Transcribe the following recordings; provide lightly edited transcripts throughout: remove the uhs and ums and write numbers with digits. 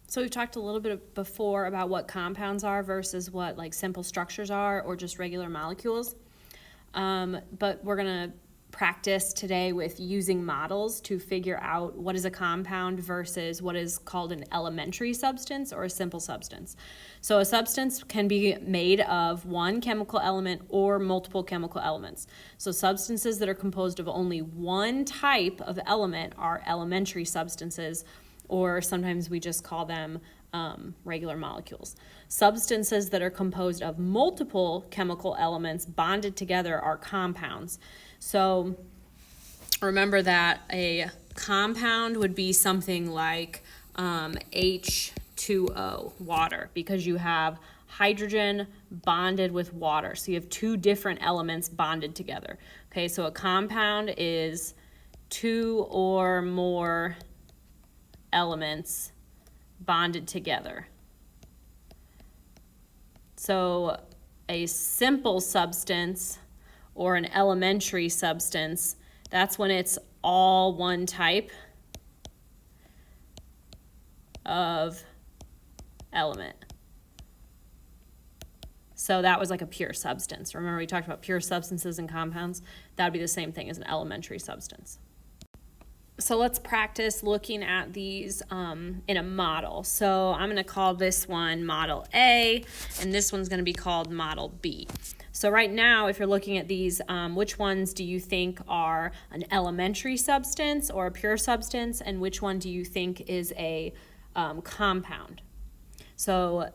So we've talked a little bit before about what compounds are versus what like simple structures are or just regular molecules. But we're going to practice today with using models to figure out what is a compound versus what is called an elementary substance or a simple substance. So a substance can be made of one chemical element or multiple chemical elements. So substances that are composed of only one type of element are elementary substances, or sometimes we just call them regular molecules. Substances that are composed of multiple chemical elements bonded together are compounds. So remember that a compound would be something like H2O, water, because you have hydrogen bonded with water. So you have two different elements bonded together. Okay, so a compound is two or more elements bonded together. So a simple substance or an elementary substance, that's when it's all one type of element. So that was like a pure substance. Remember we talked about pure substances and compounds? That would be the same thing as an elementary substance. So let's practice looking at these in a model. So I'm going to call this one Model A, and this one's going to be called Model B. So right now, if you're looking at these, which ones do you think are an elementary substance or a pure substance, and which one do you think is a compound? So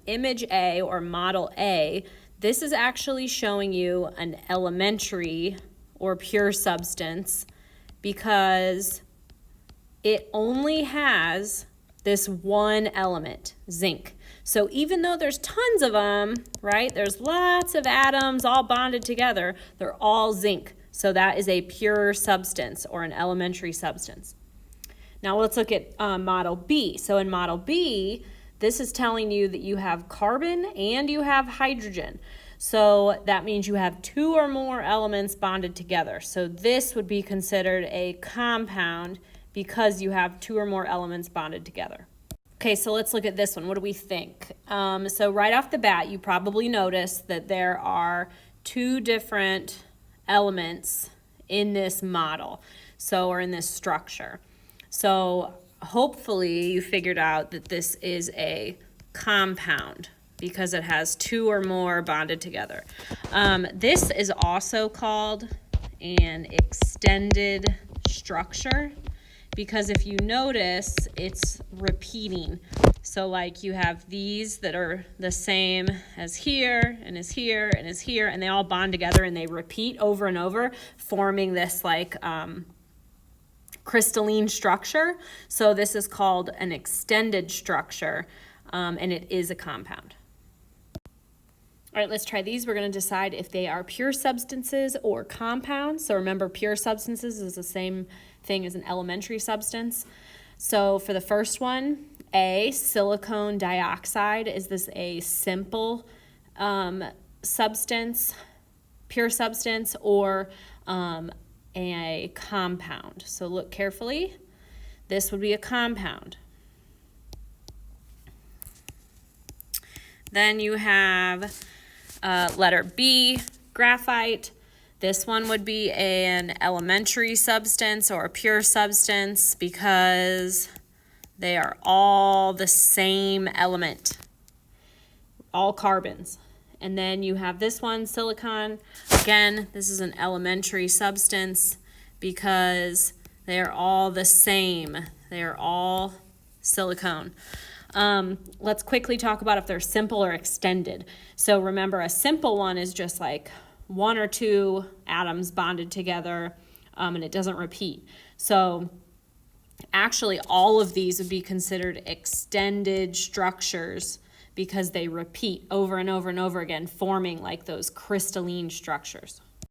image A or Model A, this is actually showing you an elementary or pure substance, because it only has this one element, zinc. So even though there's tons of them, right, there's lots of atoms all bonded together, they're all zinc. So that is a pure substance or an elementary substance. Now let's look at Model B. So in Model B, this is telling you that you have carbon and you have hydrogen. So that means you have two or more elements bonded together. So this would be considered a compound because you have two or more elements bonded together. Okay, so let's look at this one. What do we think? So right off the bat, you probably noticed that there are two different elements in this model, or in this structure. So hopefully you figured out that this is a compound, because it has two or more bonded together. This is also called an extended structure, because if you notice, it's repeating. So like you have these that are the same as here, and as here, and as here, and they all bond together and they repeat over and over, forming this like crystalline structure. So this is called an extended structure, and it is a compound. All right, let's try these. We're going to decide if they are pure substances or compounds. So remember, pure substances is the same thing as an elementary substance. So for the first one, A, silicone dioxide. Is this a simple substance, pure substance, or a compound? So look carefully. This would be a compound. Then you have letter B, graphite. This one would be an elementary substance or a pure substance because they are all the same element, all carbons. And then you have this one, silicon. Again, this is an elementary substance because they are all the same. They are all silicone. Let's quickly talk about if they're simple or extended. So remember, a simple one is just like one or two atoms bonded together, and it doesn't repeat. So actually all of these would be considered extended structures because they repeat over and over and over again, forming like those crystalline structures.